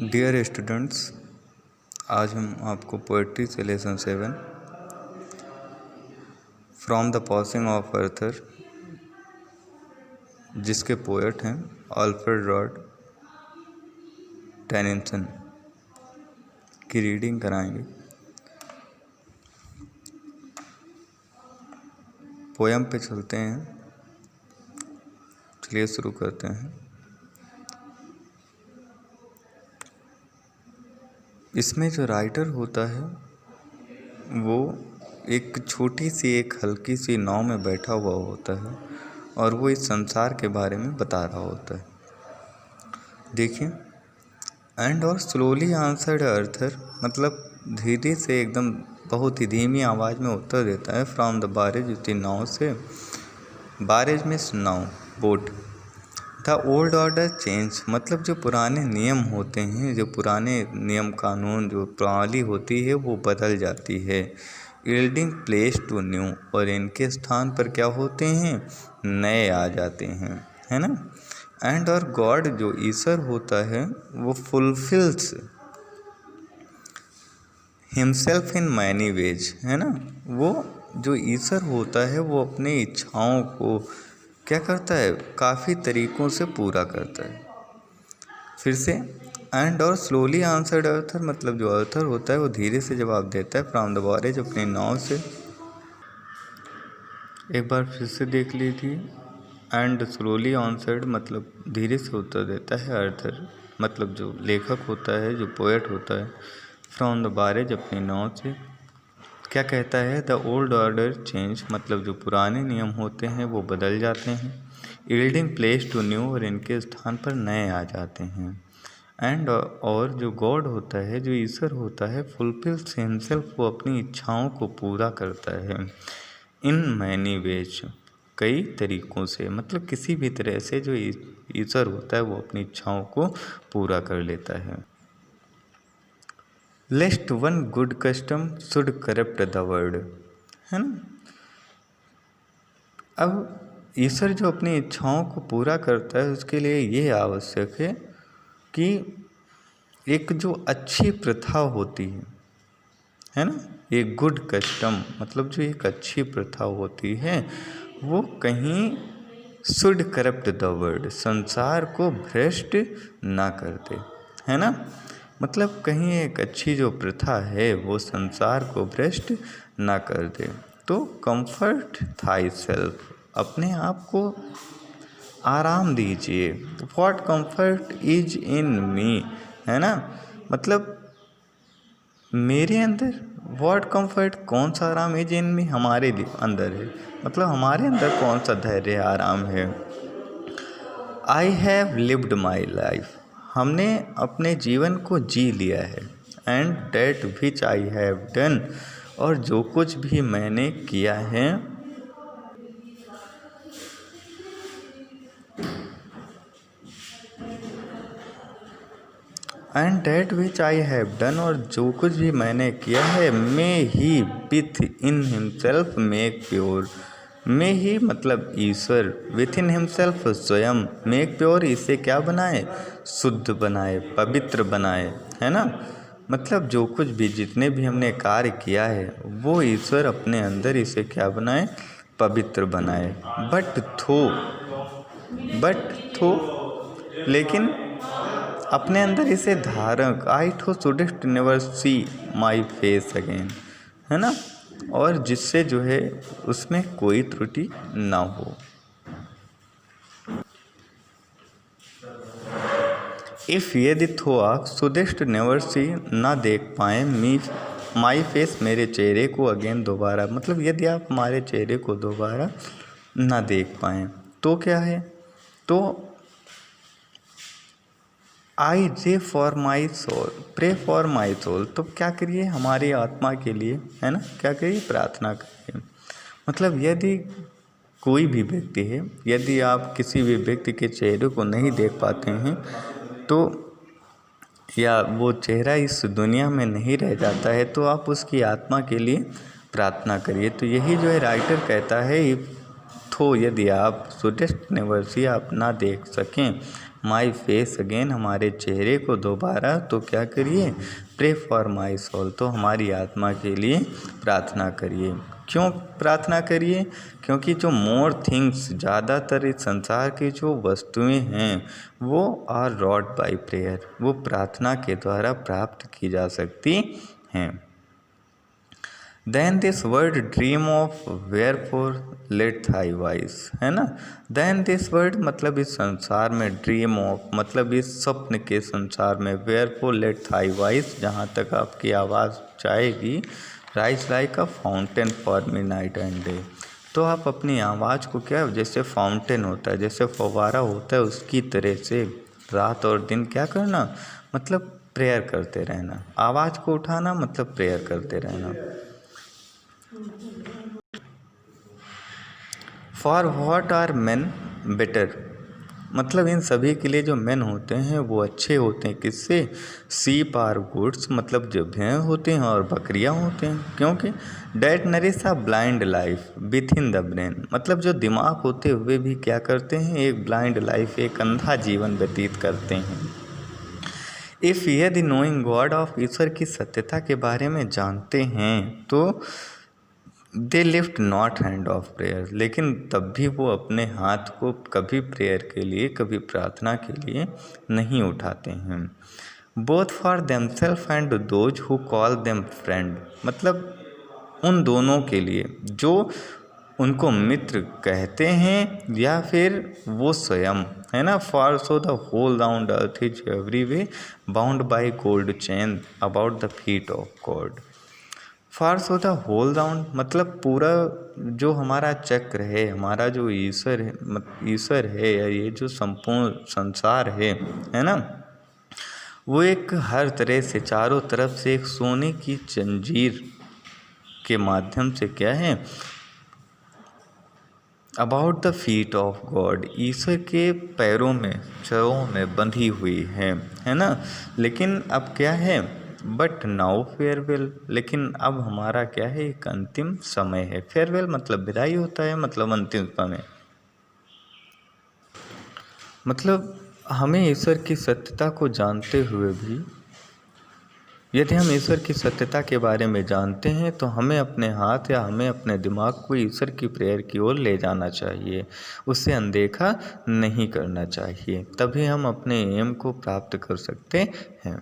Dear students, आज हम आपको पोएट्री से lesson 7 from the passing of Arthur, जिसके पोएट हैं अल्फ्रेड लॉर्ड टेनिसन, की रीडिंग कराएंगे। पोयम पे चलते हैं। चलिए शुरू करते हैं। इसमें जो राइटर होता है वो एक छोटी सी एक हल्की सी नाव में बैठा हुआ होता है और वो इस संसार के बारे में बता रहा होता है। देखिए, एंड और स्लोली आंसर्ड अर्थर, मतलब धीरे से एकदम बहुत ही धीमी आवाज़ में उत्तर देता है। फ्रॉम द बारेज, उसी नाव से। बारेज में नाव, boat. The old order change, मतलब जो पुराने नियम होते हैं, जो पुराने नियम कानून, जो प्रणाली होती है वो बदल जाती है। यील्डिंग प्लेस टू न्यू, और इनके स्थान पर क्या होते हैं, नए आ जाते हैं, है ना। एंड और गॉड, जो ईश्वर होता है वो fulfils himself in many ways, है ना। वो जो ईश्वर होता है वो अपनी इच्छाओं को क्या करता है, काफ़ी तरीक़ों से पूरा करता है। फिर से, एंड और स्लोली आंसर्ड अर्थर, मतलब जो अर्थर होता है वो धीरे से जवाब देता है। फ्रॉम द बारेज, अपनी नाव से। एक बार फिर से देख लीजिए। एंड स्लोली आंसर्ड, मतलब धीरे से उत्तर देता है अर्थर, मतलब जो लेखक होता है, जो पोएट होता है। फ्रॉम द बारेज, अपनी नाव से। क्या कहता है, द ओल्ड ऑर्डर चेंज, मतलब जो पुराने नियम होते हैं वो बदल जाते हैं। यील्डिंग प्लेस टू न्यू, और इनके स्थान पर नए आ जाते हैं। एंड और जो गॉड होता है, जो ईश्वर होता है, फुलफिल्स हिमसेल्फ, वो अपनी इच्छाओं को पूरा करता है। इन मैनी वेज, कई तरीक़ों से, मतलब किसी भी तरह से जो ईश्वर होता है वो अपनी इच्छाओं को पूरा कर लेता है। Lest one good custom should corrupt the world, है ना। अब ईश्वर जो अपनी इच्छाओं को पूरा करता है उसके लिए ये आवश्यक है कि एक जो अच्छी प्रथा होती है ना, एक गुड कस्टम, मतलब जो एक अच्छी प्रथा होती है वो कहीं शुड करप्ट द वर्ल्ड, संसार को भ्रष्ट ना कर दे, है ना। मतलब कहीं एक अच्छी जो प्रथा है वो संसार को भ्रष्ट ना कर दे। तो कंफर्ट थाई सेल्फ, अपने आप को आराम दीजिए। व्हाट कंफर्ट इज इन मी, है ना। मतलब मेरे अंदर, व्हाट कंफर्ट, कौन सा आराम, इज इन मी, हमारे लिए अंदर है, मतलब हमारे अंदर कौन सा धैर्य आराम है। I have lived my life, हमने अपने जीवन को जी लिया है। And that which I have done, और जो कुछ भी मैंने किया है। And that which I have done, और जो कुछ भी मैंने किया है। May he within himself make pure, में ही मतलब ईश्वर, विथ इन हिमसेल्फ स्वयं, मेक प्योर, इसे क्या बनाए, शुद्ध बनाए, पवित्र बनाए, है ना। मतलब जो कुछ भी, जितने भी हमने कार्य किया है वो ईश्वर अपने अंदर इसे क्या बनाए, पवित्र बनाए। बट थो, लेकिन अपने अंदर इसे धारण, I thou shouldst never see my face again, है ना। और जिससे जो है उसमें कोई त्रुटि ना हो। इफ़ यदि थोआ शुडस्ट नेवर सी, ना देख पाए मी माई फेस, मेरे चेहरे को अगेन, दोबारा, मतलब यदि आप हमारे चेहरे को दोबारा ना देख पाएँ तो क्या है, तो I J for my soul, pray for my soul, तो क्या करिए, हमारी आत्मा के लिए, है ना, क्या करिए, प्रार्थना करिए। मतलब यदि कोई भी व्यक्ति है, यदि आप किसी भी व्यक्ति के चेहरे को नहीं देख पाते हैं तो, या वो चेहरा इस दुनिया में नहीं रह जाता है, तो आप उसकी आत्मा के लिए प्रार्थना करिए। तो यही जो है राइटर कहता है, तो यदि आप शुडेस्ट नेवर सी आप ना देख सकें माई फेस अगेन हमारे चेहरे को दोबारा, तो क्या करिए, प्रे फॉर माई सोल, तो हमारी आत्मा के लिए प्रार्थना करिए। क्यों प्रार्थना करिए? क्योंकि जो मोर थिंग्स, ज़्यादातर इस संसार की जो वस्तुएं हैं वो आर रॉट बाय प्रेयर, वो प्रार्थना के द्वारा प्राप्त की जा सकती हैं। Then this word dream of wherefore let thy voice, है ना। देन दिस वर्ड मतलब इस संसार में, ड्रीम ऑफ मतलब इस स्वप्न के संसार में, वेयरफॉर लेट थाई वाइस जहाँ तक आपकी आवाज़ जाएगी, rise like a fountain for me night and day, तो आप अपनी आवाज़ को क्या, जैसे फाउंटेन होता है, जैसे फव्वारा होता है, उसकी तरह से रात और दिन क्या करना, मतलब प्रेयर करते रहना। आवाज़ को उठाना मतलब प्रेयर करते रहना। For what are men better, मतलब इन सभी के लिए जो मेन होते हैं वो अच्छे होते हैं। किससे? सीप आर गुड्स, मतलब जो भेड़ होते हैं और बकरियां होते हैं। क्योंकि that nourish a blind life with in the brain, मतलब जो दिमाग होते हुए भी क्या करते हैं, एक ब्लाइंड लाइफ, एक अंधा जीवन व्यतीत करते हैं। इफ़ यदि नोइंग गॉड ऑफ, ईश्वर की सत्यता के बारे में जानते हैं तो they lift not hand of prayer, लेकिन तब भी वो अपने हाथ को कभी प्रेयर के लिए, कभी प्रार्थना के लिए नहीं उठाते हैं। Both for themselves and those who call them friend, मतलब उन दोनों के लिए जो उनको मित्र कहते हैं या फिर वो स्वयं, है ना। For so the whole round earth is every way bound by gold chain about the feet of God. For so the whole round मतलब पूरा जो हमारा चक्र है, हमारा जो ईश्वर है, ईश्वर है, या ये जो संपूर्ण संसार है ना, वो एक हर तरह से चारों तरफ से एक सोने की जंजीर के माध्यम से क्या है, about the feet of God, ईश्वर के पैरों में, चरों में बंधी हुई है ना। लेकिन अब क्या है, बट नाउ फेयरवेल, लेकिन अब हमारा क्या है, एक अंतिम समय है। फेयरवेल मतलब विदाई होता है, मतलब अंतिम समय, मतलब हमें ईश्वर की सत्यता को जानते हुए भी, यदि हम ईश्वर की सत्यता के बारे में जानते हैं तो हमें अपने हाथ या हमें अपने दिमाग को ईश्वर की प्रेयर की ओर ले जाना चाहिए, उससे अनदेखा नहीं करना चाहिए, तभी हम अपने एम को प्राप्त कर सकते हैं।